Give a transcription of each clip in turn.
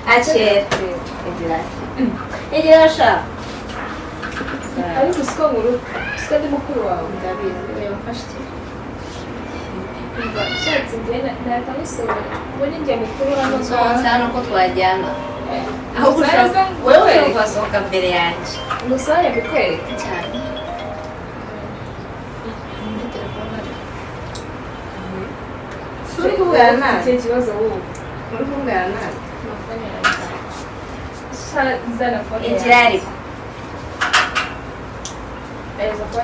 Akira Egira sha ariko siko mu rugo siko ndi mukuru wawe ndabizi yamfashije shatse ngena natamusaba ubone njye mukuru hano nsana ko twajyana aho gushaka wewe uvasohoka mbere yanjye musaya bikwereka cyane suri kuvugana iki kibazo wowe muri kuvugana zana fone Egira ariko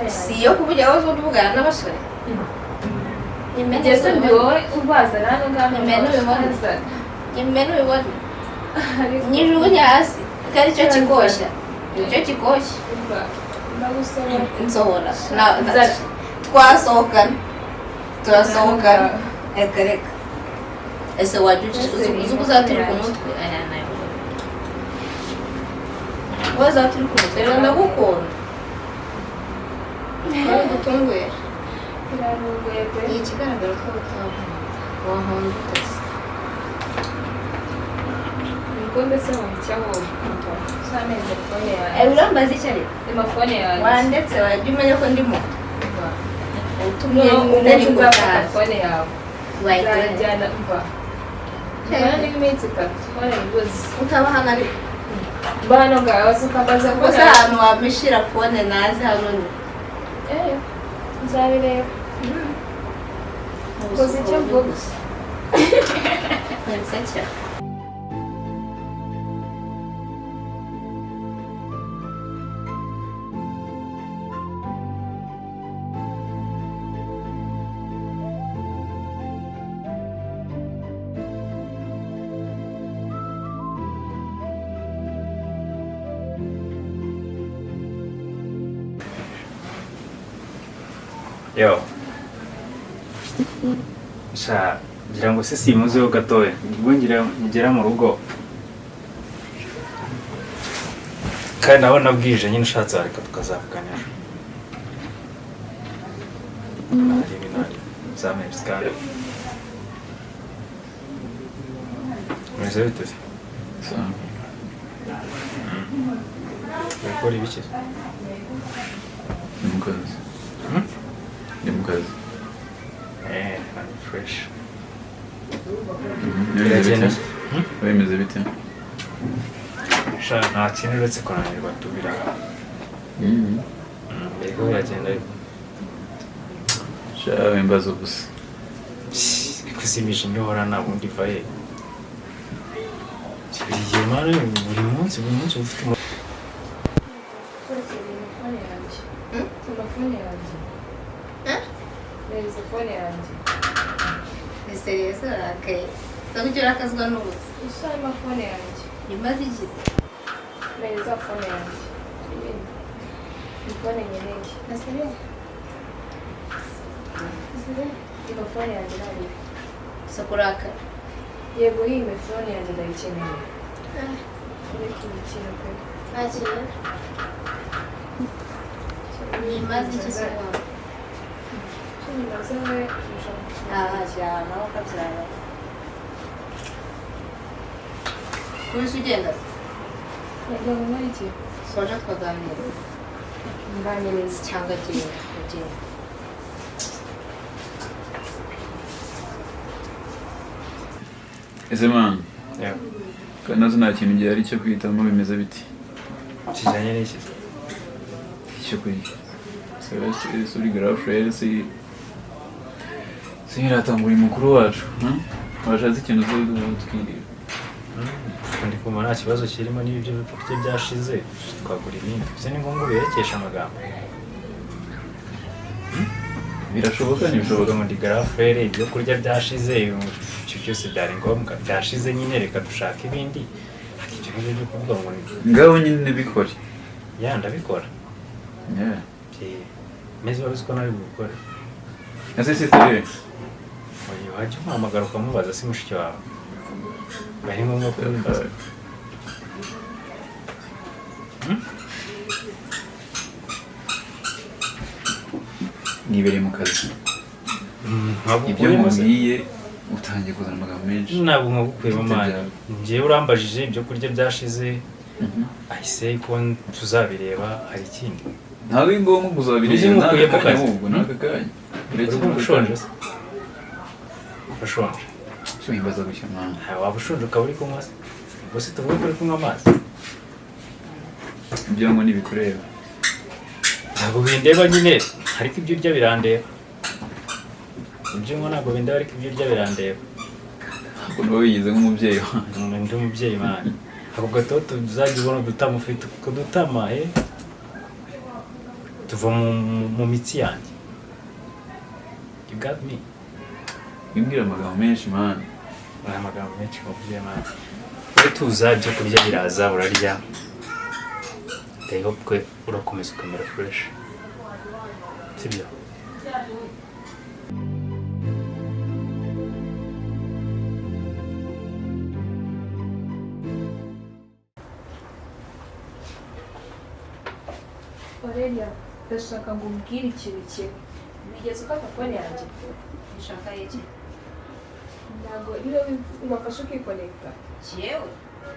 si yo kuvugira aho zo tuvugana n'abasore Ngeze mbiwowe ubazana hano ngaho Imenu ibona nyijugunya hasi kari cyo kikoshya icyo kikoshya nsohora twasohokana turasohokana reka ese wajya uzi uzaturi ku mutwe aya nayo wazaturi ku mutwe rero ndagukunda kandi gutunguye ni ikigaragara ko wahonda utase niko mbese mu cyaho cyameze fone yawe urambaza icyo ari amafone yawe wandetse wajya umenya ko ndimo utumye nari gufata fone yawe wayijyana zajyana mva cyane n'iminsi 3 fone ngozi ukaba hano ariko bano ngaho ukambaza ko gusa ahantu wamishira fone nazi hano ni nzabireba koze icyo mvuga nsekera Yo. Sha, ngira ngo se simuzeho gatoya. Ubwo ngera mu rugo. Kandi nabona bwije nyine ushatse ariko tukazavugana ejo. Ari binari. Zamere skale. Meze bite? Sawa. Bakora ibiki? Mukazi. Ndi mukazi. I'm fresh. Biragenda. Bimeze bite? Sha, nta kintu uretse kunanirwa tubira. Yego biragenda. Sha, imbazo gusa. Kusimisha imihora nta bundi vaye. Burigihe mara buri munsi ufite telefone yanjye ni serious arakaye ndakugira akazwa n'ubutse ushaye amafone yanjye imaze igize neza fone yanjye fone nyeneye nasabye iyo fone yanjye nabi sakuraka yego iyi fone yanjye ndayikeneye ariko ikintu pe ntakiri ni imaze igize cyane aho kabyara kurisi ugenda yego muri iki soje twaganira nganiriza cyangwa ugenda ese man Yeah. kandi nazo nta kintu gihari cyo kwitamo bimeze biti kijanye n'iki icyo kuri suri girlfriend si ratangura mukuru wacu washatse ikintu twirira ndi kumva nta kibazo kirimo n'ibyo kurya byashize twagura ibindi gusa ni ngombwa uberekesha amagambo birashoboka ntibishoboka ngo ndi girlfriend ibyo kurya byashize icyo byose byari ngombwa byashize nyine reka dushaka ibindi ibyo ngibyo byo kuvuga ngo ngaho nyine bikore ya ndabikora meze wari uzi ko nari bukore ese sitere uyu wajya umuhamagara ukamubaza si mushiki wawe bari ngombwa kubimbaza nibereye mu kazi ibyo mubwiye utangiye kuzana amagambo menshi ntabwo nkagukuyemo mwana njyewe urambajije ibyo kurya byashize ahise ko tuzabireba hari ikindi ntabwo ari ngombwa kuzabireba n'aka kanya ahubwo n'aka kanya ushonje se ushonje wimbaza gushya mwana waba ushonje ukaba uri kunywa se ubwo se tuvuge ko uri kunywa amazi ibyo ngo ntibikureba ntabwo bindeba nyine ariko ibyo urya birandeba ibyo ngo ntabwo bindeba ariko ibyo urya birandeba ntabwo nawe wigize nk'umubyeyi wanjye ndi umubyeyi mwana ako gato tuzajya ubona udutama ufite kudutama tuva mu mitsi yanjye you got me wimbwira amagambo menshi mwana aya magambo menshi mubyeyi mwana iyo tuza ibyo kurya biraza urarya I hope ko urakomeza ukamera fresh sibyo Aurelia, ndashaka ngo umbwire ikintu kimwe. Wigeze ufata fone yanjye? Ushaka iki? Ntabwo iyo ubafashe ukikonekita. Jewe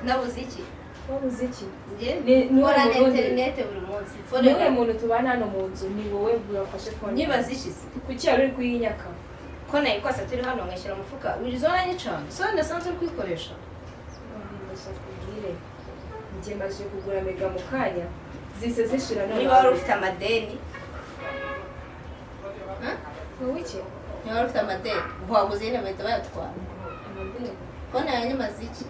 nabuze iki? Wabuze iki? Nkora na internet buri munsi. Niwe muntu tubana hano mu nzu ni wowe ubafashe fone. Nibaza ishize. Kuki yari uri kuyinyaka? Ko nayo kwasa turi hano ngashyira umufuka. Wirizona nyicana. So ndasanzwe uri kwikoresha. Ndashaka kubwire. Njye maze kugura mega mu kanya. Zise zishira none. Niba wari ufite amadeni. Wowe iki? Niba wari ufite amadeni. Waguze ine bahita bayatwara. Amadeni. Fone yanjye maze iki?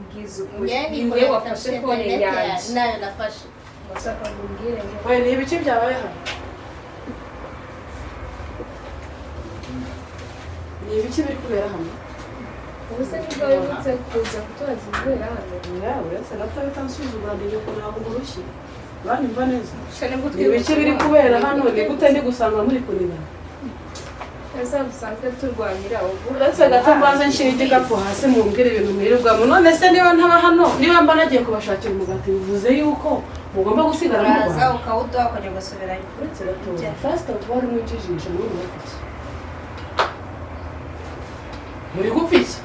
Ngize ukuri. Niwe wafashe fone yanjye. Nayo nafashe. Ndashaka ngo umbwire. Oya ni ibiki byabaye hano? Ni ibiki biri kubera hano? Ubuse nibwo wibutse kuza kutubaza ibibera hano. Yawe uretse gato bitansuzugura ndi yuko ntabwo ngurushye. Banyumva neza. Ni Ibiki ibiki biri kubera hano? Ni gute ndi gusanga muri kunigana? ese dusanzwe turwanira ubu. Uretse gato mbanze nshyira igikapu hasi mumbwire ibintu mwirirwamo. None se niba ntaba hano, niba mba nagiye kubashakira umugati bivuze yuko mugomba gusigara mu Rwanda. Uraza ukawuduha ukajya ugasubirayo. Uretse gato first of all mwinjijisha muri mufiki. Muri gupfiki?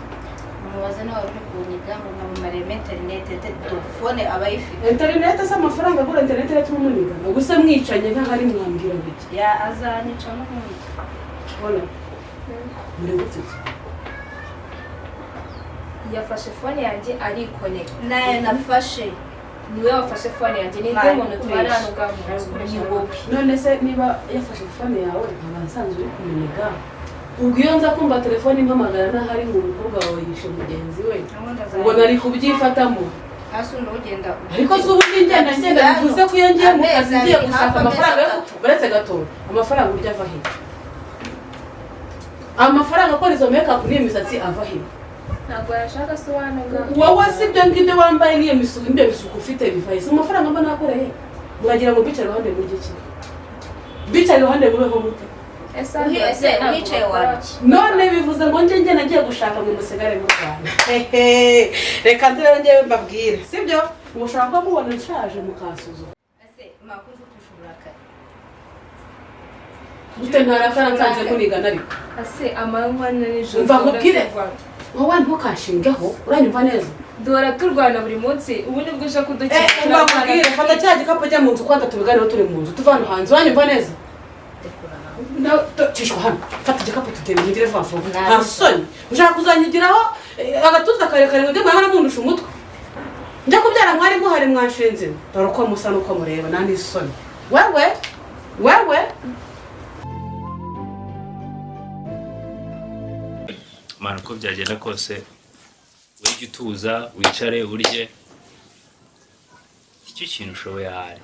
Mubaze nawe uri kunyiga ngo namumare internet telefone abayifite. Internet se amafaranga agura internet yatuma munigana. Gusa mwicanye ntahari mwambwira biki. Ya azanyica no kumwica. Bona. Muri gupfiki. Yafashe fone yanjye arikoneka. Nayo nafashe. Niwe wafashe fone yanjye ni nde muntu tubana hano ni wowe. None se niba yafashe fone yawe nkaba nsanzwe uri kumuniga. Ubwo iyo nza kumva telefone impamagara ntahari ngo umukobwa wawe yishe mugenzi we. Ngo nari kubyifatamo. Hasi ugenda. Ariko se ubu ngenda bivuze ko iyo ngiye mu kazi ngiye gushaka amafaranga yo uretse gato. Amafaranga urya ava he? Amafaranga akora izo makeup n'iyo misatsi ava he? Ntabwo yashaka se wanaga. Wowe sibyo ngibyo wambaye n'iyo misuku imbe bisuku ufite bivaye. Se amafaranga mba nakoreye. Muragira ngo bicara iruhande muri iki. Bicara iruhande mubeho mute. Ese wicaye waki. None bivuze ngo nje nagiye gushaka mu musigare mu Rwanda. Reka ndere ngiye mbabwire. Sibyo? Mushaka ko mubona nshaje mukasuzo. Ese makuru tushuraka. Gute ntarakara nsanze kunigana ariko. Ase amanywa n'ijoro. Umva mubwire. Wowe ntukashingeho uranyumva neza. Dora turwana buri munsi ubu nibwo uje kudukira. Umva mubwire fata cya gikapu jya mu nzu kwanda tubiganiro turi mu nzu tuvana hanze uranyumva neza. No, tishwa hano. Fata igikapu tutemugire vafu. Nta soni. Ushaka kuzanyigiraho agatuza karekare ngo ndemwe hano mundusha umutwe. Njya kubyara mwari muhari mwanshenze. Dore uko musa nuko mureba nani soni. Wewe. Mana uko byagenda kose wige utuza wicare urye icyo kintu ushoboye ahari.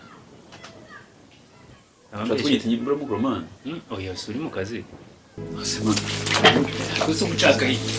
twigite nyibura mugro man oya uri mu kazi ase man gusa umucaka iki